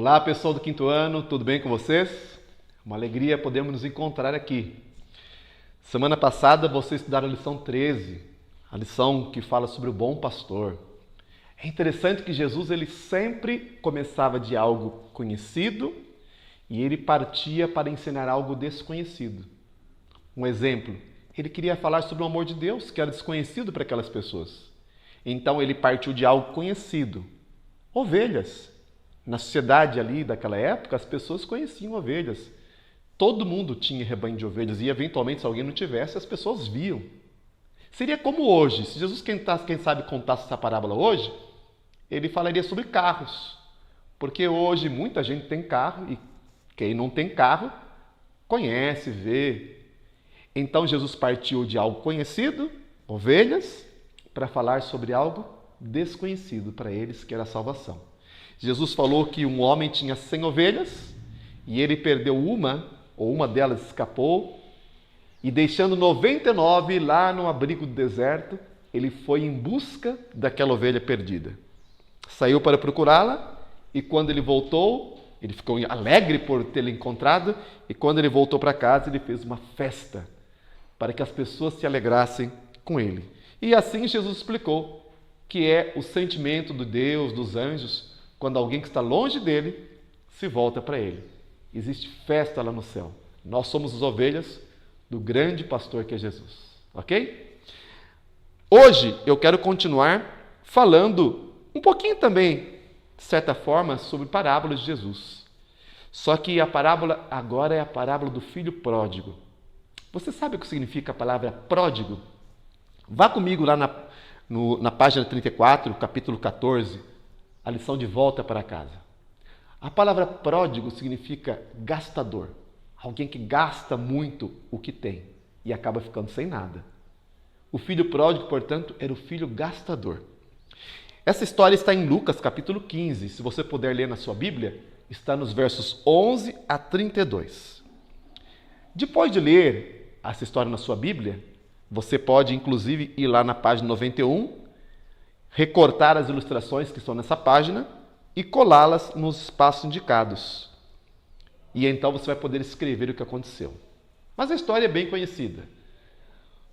Olá, pessoal do quinto ano, tudo bem com vocês? Uma alegria podermos nos encontrar aqui. Semana passada vocês estudaram a lição 13, a lição que fala sobre o bom pastor. É interessante que Jesus ele sempre começava de algo conhecido e ele partia para ensinar algo desconhecido. Um exemplo, ele queria falar sobre o amor de Deus, que era desconhecido para aquelas pessoas. Então ele partiu de algo conhecido, ovelhas. Na sociedade ali daquela época, as pessoas conheciam ovelhas. Todo mundo tinha rebanho de ovelhas e, eventualmente, se alguém não tivesse, as pessoas viam. Seria como hoje. Se Jesus, quem sabe, contasse essa parábola hoje, ele falaria sobre carros. Porque hoje muita gente tem carro e quem não tem carro conhece, vê. Então Jesus partiu de algo conhecido, ovelhas, para falar sobre algo desconhecido para eles, que era a salvação. Jesus falou que um homem tinha 100 ovelhas e ele perdeu uma, ou uma delas escapou, e deixando 99 lá no abrigo do deserto, ele foi em busca daquela ovelha perdida. Saiu para procurá-la e quando ele voltou, ele ficou alegre por tê-la encontrado e quando ele voltou para casa, ele fez uma festa para que as pessoas se alegrassem com ele. E assim Jesus explicou que é o sentimento do Deus, dos anjos, quando alguém que está longe dele se volta para ele. Existe festa lá no céu. Nós somos as ovelhas do grande pastor que é Jesus. Ok? Hoje eu quero continuar falando um pouquinho também, de certa forma, sobre parábolas de Jesus. Só que a parábola agora é a parábola do filho pródigo. Você sabe o que significa a palavra pródigo? Vá comigo lá na página 34, capítulo 14, a lição de volta para casa. A palavra pródigo significa gastador. Alguém que gasta muito o que tem e acaba ficando sem nada. O filho pródigo, portanto, era o filho gastador. Essa história está em Lucas, capítulo 15. Se você puder ler na sua Bíblia, está nos versos 11 a 32. Depois de ler essa história na sua Bíblia, você pode, inclusive, ir lá na página 91, recortar as ilustrações que estão nessa página e colá-las nos espaços indicados. E então você vai poder escrever o que aconteceu. Mas a história é bem conhecida.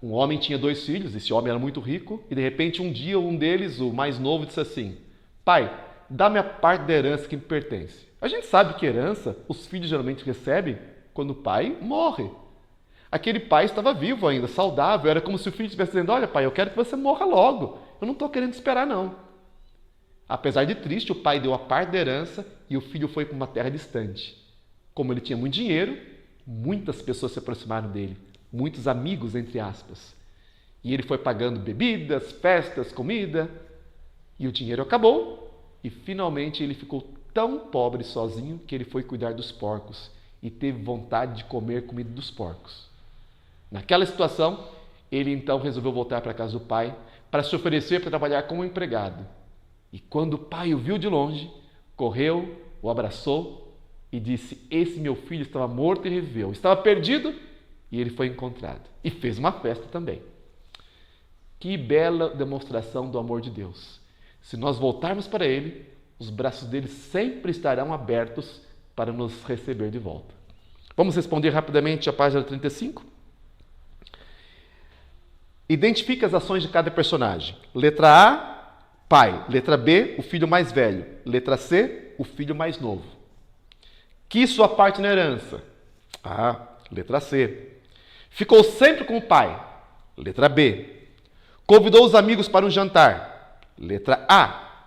Um homem tinha 2 filhos, esse homem era muito rico, e de repente um dia um deles, o mais novo, disse assim: pai, dá-me a parte da herança que me pertence. A gente sabe que herança os filhos geralmente recebem quando o pai morre. Aquele pai estava vivo ainda, saudável, era como se o filho estivesse dizendo: olha pai, eu quero que você morra logo, eu não estou querendo esperar não. Apesar de triste, o pai deu a parte da herança e o filho foi para uma terra distante. Como ele tinha muito dinheiro, muitas pessoas se aproximaram dele, muitos amigos, entre aspas. E ele foi pagando bebidas, festas, comida, e o dinheiro acabou, e finalmente ele ficou tão pobre sozinho que ele foi cuidar dos porcos e teve vontade de comer comida dos porcos. Naquela situação, ele então resolveu voltar para a casa do pai para se oferecer para trabalhar como empregado. E quando o pai o viu de longe, correu, o abraçou e disse: esse meu filho estava morto e reviveu, estava perdido e ele foi encontrado. E fez uma festa também. Que bela demonstração do amor de Deus. Se nós voltarmos para ele, os braços dele sempre estarão abertos para nos receber de volta. Vamos responder rapidamente a página 35? Identifique as ações de cada personagem. Letra A, pai. Letra B, o filho mais velho. Letra C, o filho mais novo. Quis sua parte na herança. Letra C. Ficou sempre com o pai. Letra B. Convidou os amigos para um jantar. Letra A.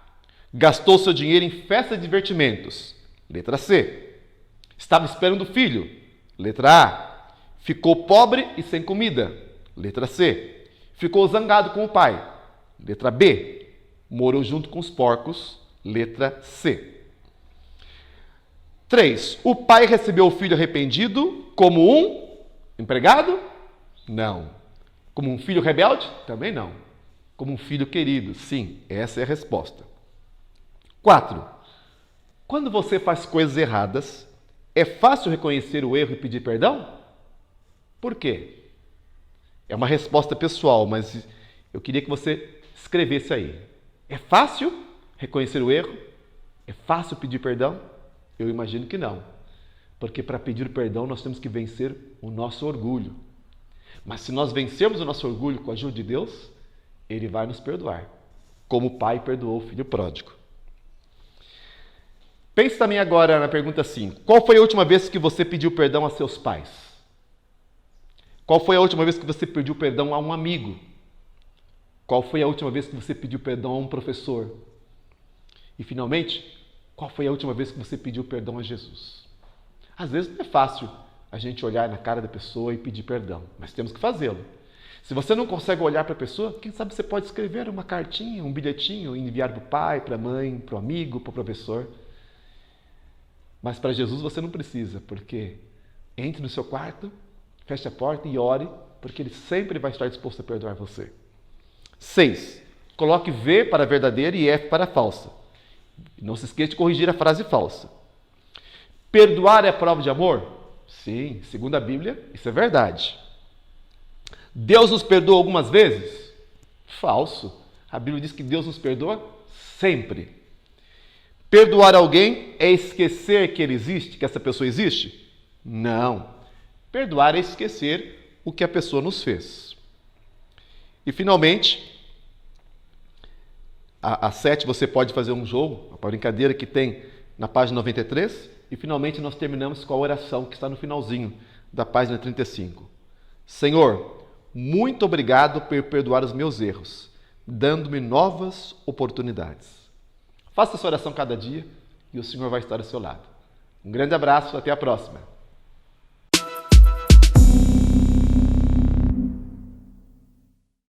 Gastou seu dinheiro em festa de divertimentos. Letra C. Estava esperando o filho. Letra A. Ficou pobre e sem comida. Letra C. Ficou zangado com o pai. Letra B. Morou junto com os porcos. Letra C. 3. O pai recebeu o filho arrependido como um empregado? Não. Como um filho rebelde? Também não. Como um filho querido? Sim, essa é a resposta. 4. Quando você faz coisas erradas, é fácil reconhecer o erro e pedir perdão? Por quê? É uma resposta pessoal, mas eu queria que você escrevesse aí. É fácil reconhecer o erro? É fácil pedir perdão? Eu imagino que não. Porque para pedir perdão nós temos que vencer o nosso orgulho. Mas se nós vencermos o nosso orgulho com a ajuda de Deus, Ele vai nos perdoar, como o pai perdoou o filho pródigo. Pense também agora na pergunta 5. Qual foi a última vez que você pediu perdão a seus pais? Qual foi a última vez que você pediu perdão a um amigo? Qual foi a última vez que você pediu perdão a um professor? E, finalmente, qual foi a última vez que você pediu perdão a Jesus? Às vezes não é fácil a gente olhar na cara da pessoa e pedir perdão, mas temos que fazê-lo. Se você não consegue olhar para a pessoa, quem sabe você pode escrever uma cartinha, um bilhetinho, e enviar para o pai, para a mãe, para o amigo, para o professor. Mas para Jesus você não precisa, porque entre no seu quarto, feche a porta e ore, porque Ele sempre vai estar disposto a perdoar você. 6. Coloque V para a verdadeira e F para a falsa. Não se esqueça de corrigir a frase falsa. Perdoar é prova de amor? Sim, segundo a Bíblia, isso é verdade. Deus nos perdoa algumas vezes? Falso. A Bíblia diz que Deus nos perdoa sempre. Perdoar alguém é esquecer que ele existe, que essa pessoa existe? Não. Perdoar é esquecer o que a pessoa nos fez. E, finalmente, a 7 você pode fazer um jogo, uma brincadeira que tem na página 93. E, finalmente, nós terminamos com a oração que está no finalzinho da página 35. Senhor, muito obrigado por perdoar os meus erros, dando-me novas oportunidades. Faça essa oração cada dia e o Senhor vai estar ao seu lado. Um grande abraço, até a próxima.